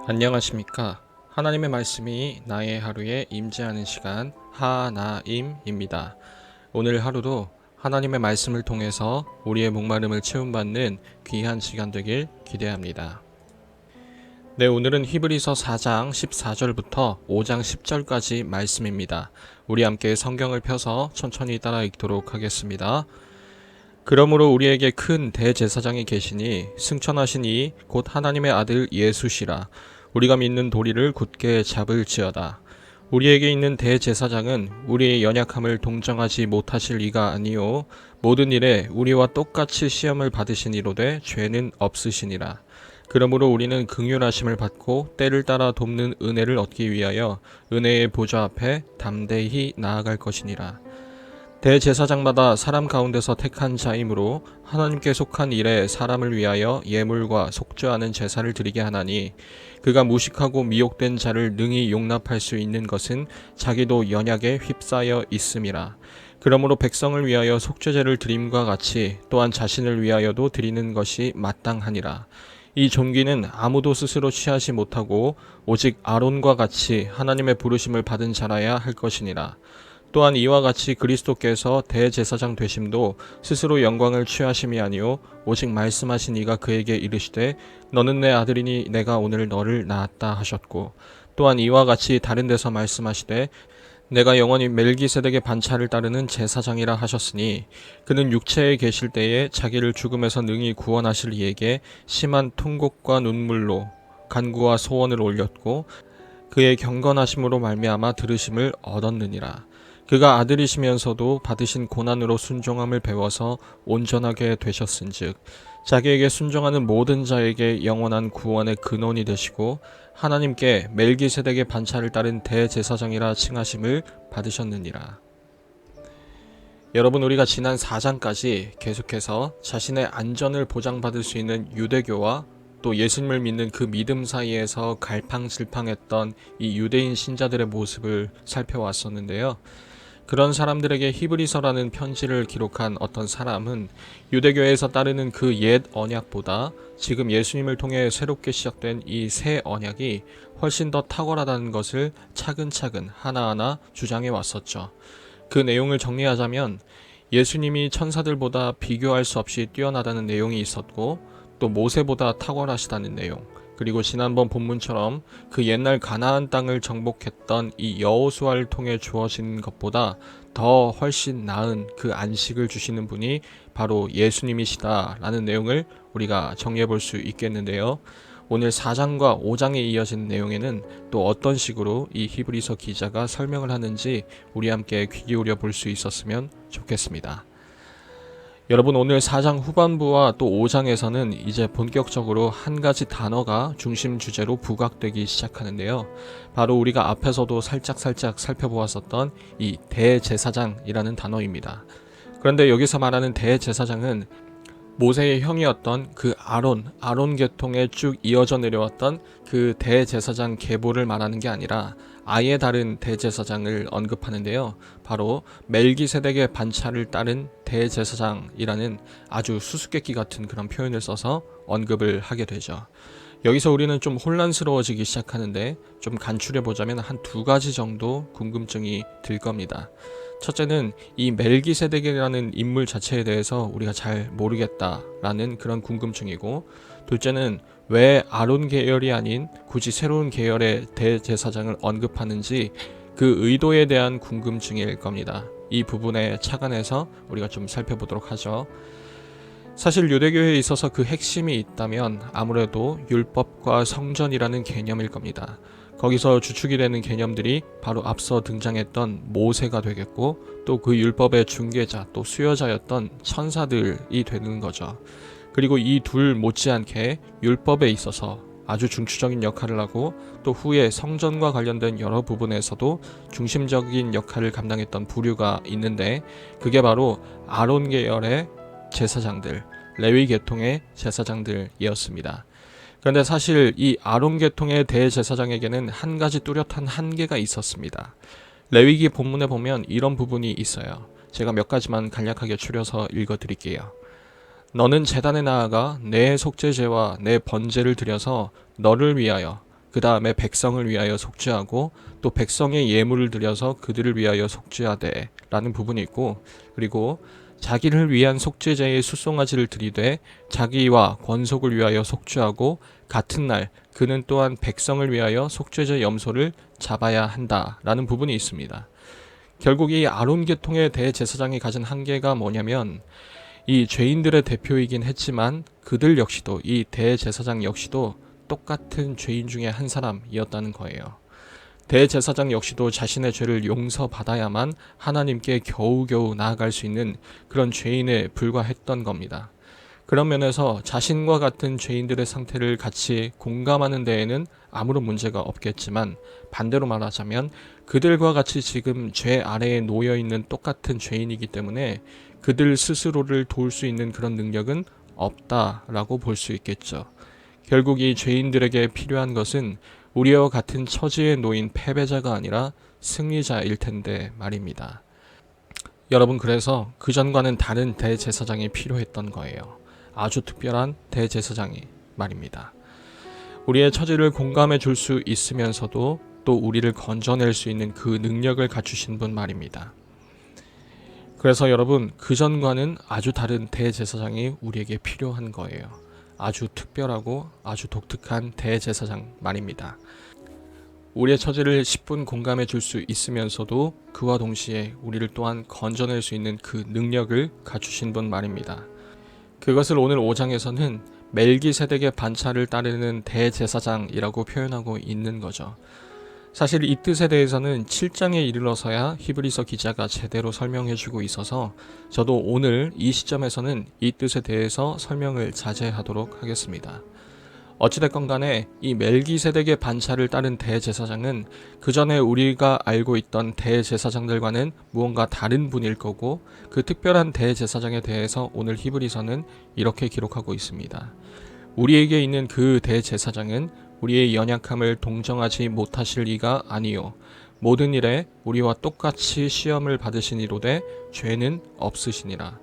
안녕하십니까. 하나님의 말씀이 나의 하루에 임재하는 시간 하나임입니다. 오늘 하루도 하나님의 말씀을 통해서 우리의 목마름을 채움받는 귀한 시간 되길 기대합니다. 네, 오늘은 히브리서 4장 14절부터 5장 10절까지 말씀입니다. 우리 함께 성경을 펴서 천천히 따라 읽도록 하겠습니다. 그러므로 우리에게 큰 대제사장이 계시니 승천하신 이 곧 하나님의 아들 예수시라. 우리가 믿는 도리를 굳게 잡을지어다. 우리에게 있는 대제사장은 우리의 연약함을 동정하지 못하실 이가 아니요 모든 일에 우리와 똑같이 시험을 받으시니로되 죄는 없으시니라. 그러므로 우리는 긍휼하심을 받고 때를 따라 돕는 은혜를 얻기 위하여 은혜의 보좌 앞에 담대히 나아갈 것이니라. 대제사장마다 사람 가운데서 택한 자이므로 하나님께 속한 일에 사람을 위하여 예물과 속죄하는 제사를 드리게 하나니 그가 무식하고 미혹된 자를 능히 용납할 수 있는 것은 자기도 연약에 휩싸여 있음이라. 그러므로 백성을 위하여 속죄제를 드림과 같이 또한 자신을 위하여도 드리는 것이 마땅하니라. 이 존귀는 아무도 스스로 취하지 못하고 오직 아론과 같이 하나님의 부르심을 받은 자라야 할 것이니라. 또한 이와 같이 그리스도께서 대제사장 되심도 스스로 영광을 취하심이 아니요 오직 말씀하신 이가 그에게 이르시되 너는 내 아들이니 내가 오늘 너를 낳았다 하셨고 또한 이와 같이 다른 데서 말씀하시되 내가 영원히 멜기세덱의 반차를 따르는 제사장이라 하셨으니 그는 육체에 계실 때에 자기를 죽음에서 능히 구원하실 이에게 심한 통곡과 눈물로 간구와 소원을 올렸고 그의 경건하심으로 말미암아 들으심을 얻었느니라. 그가 아들이시면서도 받으신 고난으로 순종함을 배워서 온전하게 되셨은즉 자기에게 순종하는 모든 자에게 영원한 구원의 근원이 되시고 하나님께 멜기세덱의 반차를 따른 대제사장이라 칭하심을 받으셨느니라. 여러분, 우리가 지난 4장까지 계속해서 자신의 안전을 보장받을 수 있는 유대교와 또 예수님을 믿는 그 믿음 사이에서 갈팡질팡했던 이 유대인 신자들의 모습을 살펴왔었는데요. 그런 사람들에게 히브리서라는 편지를 기록한 어떤 사람은 유대교에서 따르는 그 옛 언약보다 지금 예수님을 통해 새롭게 시작된 이 새 언약이 훨씬 더 탁월하다는 것을 차근차근 하나하나 주장해 왔었죠. 그 내용을 정리하자면 예수님이 천사들보다 비교할 수 없이 뛰어나다는 내용이 있었고 또 모세보다 탁월하시다는 내용, 그리고 지난번 본문처럼 그 옛날 가나안 땅을 정복했던 이 여호수아를 통해 주어진 것보다 더 훨씬 나은 그 안식을 주시는 분이 바로 예수님이시다라는 내용을 우리가 정리해 볼 수 있겠는데요. 오늘 4장과 5장에 이어진 내용에는 또 어떤 식으로 이 히브리서 기자가 설명을 하는지 우리 함께 귀 기울여 볼 수 있었으면 좋겠습니다. 여러분, 오늘 4장 후반부와 또 5장에서는 이제 본격적으로 한 가지 단어가 중심 주제로 부각되기 시작하는데요. 바로 우리가 앞에서도 살짝 살펴보았었던 이 대제사장이라는 단어입니다. 그런데 여기서 말하는 대제사장은 모세의 형이었던 그 아론 계통에 쭉 이어져 내려왔던 그 대제사장 계보를 말하는 게 아니라 아예 다른 대제사장을 언급하는데요. 바로 멜기세덱의 반차를 따른 대제사장이라는 아주 수수께끼 같은 그런 표현을 써서 언급을 하게 되죠. 여기서 우리는 좀 혼란스러워지기 시작하는데 좀 간추려보자면 한 두 가지 정도 궁금증이 들 겁니다. 첫째는 이 멜기세덱이라는 인물 자체에 대해서 우리가 잘 모르겠다라는 그런 궁금증이고, 둘째는 왜 아론 계열이 아닌 굳이 새로운 계열의 대제사장을 언급하는지 그 의도에 대한 궁금증일 겁니다. 이 부분에 착안해서 우리가 좀 살펴보도록 하죠. 사실 유대교에 있어서 그 핵심이 있다면 아무래도 율법과 성전이라는 개념일 겁니다. 거기서 주축이 되는 개념들이 바로 앞서 등장했던 모세가 되겠고, 또 그 율법의 중개자 또 수여자였던 천사들이 되는 거죠. 그리고 이 둘 못지않게 율법에 있어서 아주 중추적인 역할을 하고 또 후에 성전과 관련된 여러 부분에서도 중심적인 역할을 감당했던 부류가 있는데, 그게 바로 아론 계열의 제사장들, 레위 계통의 제사장들이었습니다. 그런데 사실 이 아론 계통의 대제사장에게는 한 가지 뚜렷한 한계가 있었습니다. 레위기 본문에 보면 이런 부분이 있어요. 제가 몇 가지만 간략하게 추려서 읽어드릴게요. 너는 제단에 나아가 내 속죄제와 내 번제를 드려서 너를 위하여 그 다음에 백성을 위하여 속죄하고 또 백성의 예물을 드려서 그들을 위하여 속죄하되 라는 부분이 있고, 그리고 자기를 위한 속죄제의 수송아지를 드리되 자기와 권속을 위하여 속죄하고 같은 날 그는 또한 백성을 위하여 속죄제 염소를 잡아야 한다 라는 부분이 있습니다. 결국 이 아론 계통의 대제사장이 가진 한계가 뭐냐면, 이 죄인들의 대표이긴 했지만 그들 역시도, 이 대제사장 역시도 똑같은 죄인 중에 한 사람이었다는 거예요. 대제사장 역시도 자신의 죄를 용서받아야만 하나님께 겨우겨우 나아갈 수 있는 그런 죄인에 불과했던 겁니다. 그런 면에서 자신과 같은 죄인들의 상태를 같이 공감하는 데에는 아무런 문제가 없겠지만, 반대로 말하자면 그들과 같이 지금 죄 아래에 놓여 있는 똑같은 죄인이기 때문에 그들 스스로를 도울 수 있는 그런 능력은 없다라고 볼 수 있겠죠. 결국 이 죄인들에게 필요한 것은 우리와 같은 처지에 놓인 패배자가 아니라 승리자일 텐데 말입니다. 여러분, 그래서 그전과는 다른 대제사장이 필요했던 거예요. 아주 특별한 대제사장이 말입니다. 우리의 처지를 공감해 줄 수 있으면서도 또 우리를 건져낼 수 있는 그 능력을 갖추신 분 말입니다. 그래서 여러분, 그전과는 아주 다른 대제사장이 우리에게 필요한 거예요. 아주 특별하고 아주 독특한 대제사장 말입니다. 우리의 처지를 10분 공감해 줄 수 있으면서도 그와 동시에 우리를 또한 건져낼 수 있는 그 능력을 갖추신 분 말입니다. 그것을 오늘 5장에서는 멜기세덱의 반차를 따르는 대제사장이라고 표현하고 있는 거죠. 사실 이 뜻에 대해서는 7장에 이르러서야 히브리서 기자가 제대로 설명해주고 있어서 저도 오늘 이 시점에서는 이 뜻에 대해서 설명을 자제하도록 하겠습니다. 어찌됐건 간에 이 멜기세덱의 반차를 따른 대제사장은 그전에 우리가 알고 있던 대제사장들과는 무언가 다른 분일 거고, 그 특별한 대제사장에 대해서 오늘 히브리서는 이렇게 기록하고 있습니다. 우리에게 있는 그 대제사장은 우리의 연약함을 동정하지 못하실 이가 아니요 모든 일에 우리와 똑같이 시험을 받으시니로되 죄는 없으시니라.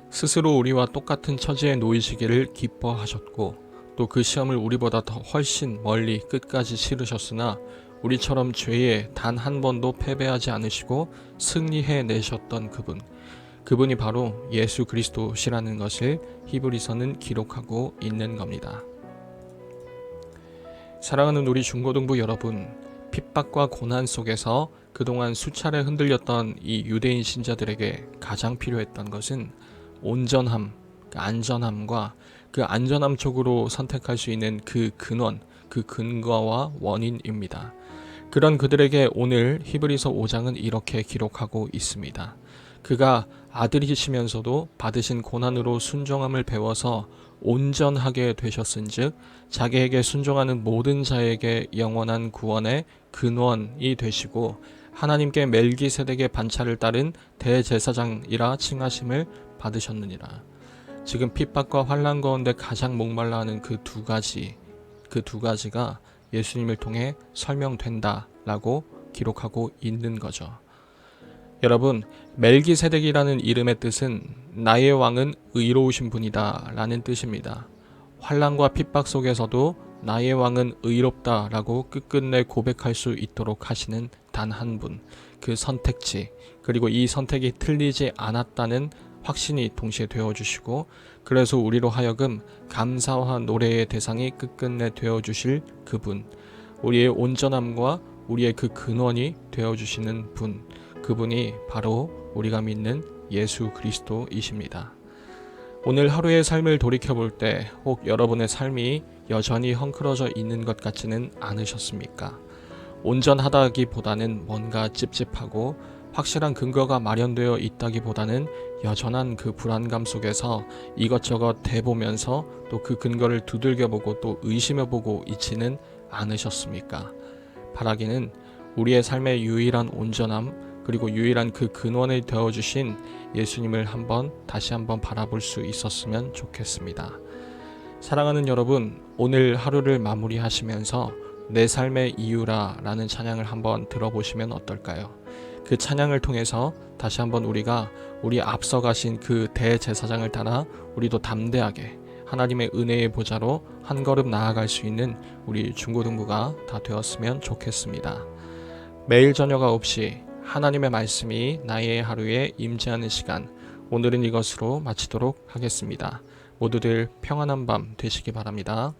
스스로 우리와 똑같은 처지에 놓이시기를 기뻐하셨고 또 그 시험을 우리보다 더 훨씬 멀리 끝까지 치르셨으나 우리처럼 죄에 단 한 번도 패배하지 않으시고 승리해 내셨던 그분이 바로 예수 그리스도시라는 것을 히브리서는 기록하고 있는 겁니다. 사랑하는 우리 중고등부 여러분, 핍박과 고난 속에서 그동안 수차례 흔들렸던 이 유대인 신자들에게 가장 필요했던 것은 온전함, 안전함과 그 안전함 쪽으로 선택할 수 있는 그 근원, 그 근거와 원인입니다. 그런 그들에게 오늘 히브리서 5장은 이렇게 기록하고 있습니다. 그가 아들이시면서도 받으신 고난으로 순종함을 배워서 온전하게 되셨은즉 자기에게 순종하는 모든 자에게 영원한 구원의 근원이 되시고 하나님께 멜기세덱의 반차를 따른 대제사장이라 칭하심을 받으셨느니라. 지금 핍박과 환난 가운데 가장 목말라하는 그 두 가지가 예수님을 통해 설명된다라고 기록하고 있는 거죠. 여러분, 멜기세덱이라는 이름의 뜻은 나의 왕은 의로우신 분이다 라는 뜻입니다. 환난과 핍박 속에서도 나의 왕은 의롭다 라고 끝끝내 고백할 수 있도록 하시는 단 한 분, 그 선택지, 그리고 이 선택이 틀리지 않았다는 확신이 동시에 되어주시고, 그래서 우리로 하여금 감사와 노래의 대상이 끝끝내 되어주실 그분, 우리의 온전함과 우리의 그 근원이 되어주시는 분, 그분이 바로 우리가 믿는 예수 그리스도이십니다. 오늘 하루의 삶을 돌이켜볼 때 혹 여러분의 삶이 여전히 헝클어져 있는 것 같지는 않으셨습니까? 온전하다기보다는 뭔가 찝찝하고 확실한 근거가 마련되어 있다기보다는 여전한 그 불안감 속에서 이것저것 대보면서 또 그 근거를 두들겨보고 또 의심해보고 있지는 않으셨습니까? 바라기는 우리의 삶의 유일한 온전함, 그리고 유일한 그 근원이 되어주신 예수님을 다시 한번 바라볼 수 있었으면 좋겠습니다. 사랑하는 여러분, 오늘 하루를 마무리하시면서 내 삶의 이유라 라는 찬양을 한번 들어보시면 어떨까요? 그 찬양을 통해서 다시 한번 우리가 우리 앞서가신 그 대제사장을 따라 우리도 담대하게 하나님의 은혜의 보좌로 한 걸음 나아갈 수 있는 우리 중고등부가 다 되었으면 좋겠습니다. 매일 저녁 9시 하나님의 말씀이 나의 하루에 임재하는 시간, 오늘은 이것으로 마치도록 하겠습니다. 모두들 평안한 밤 되시기 바랍니다.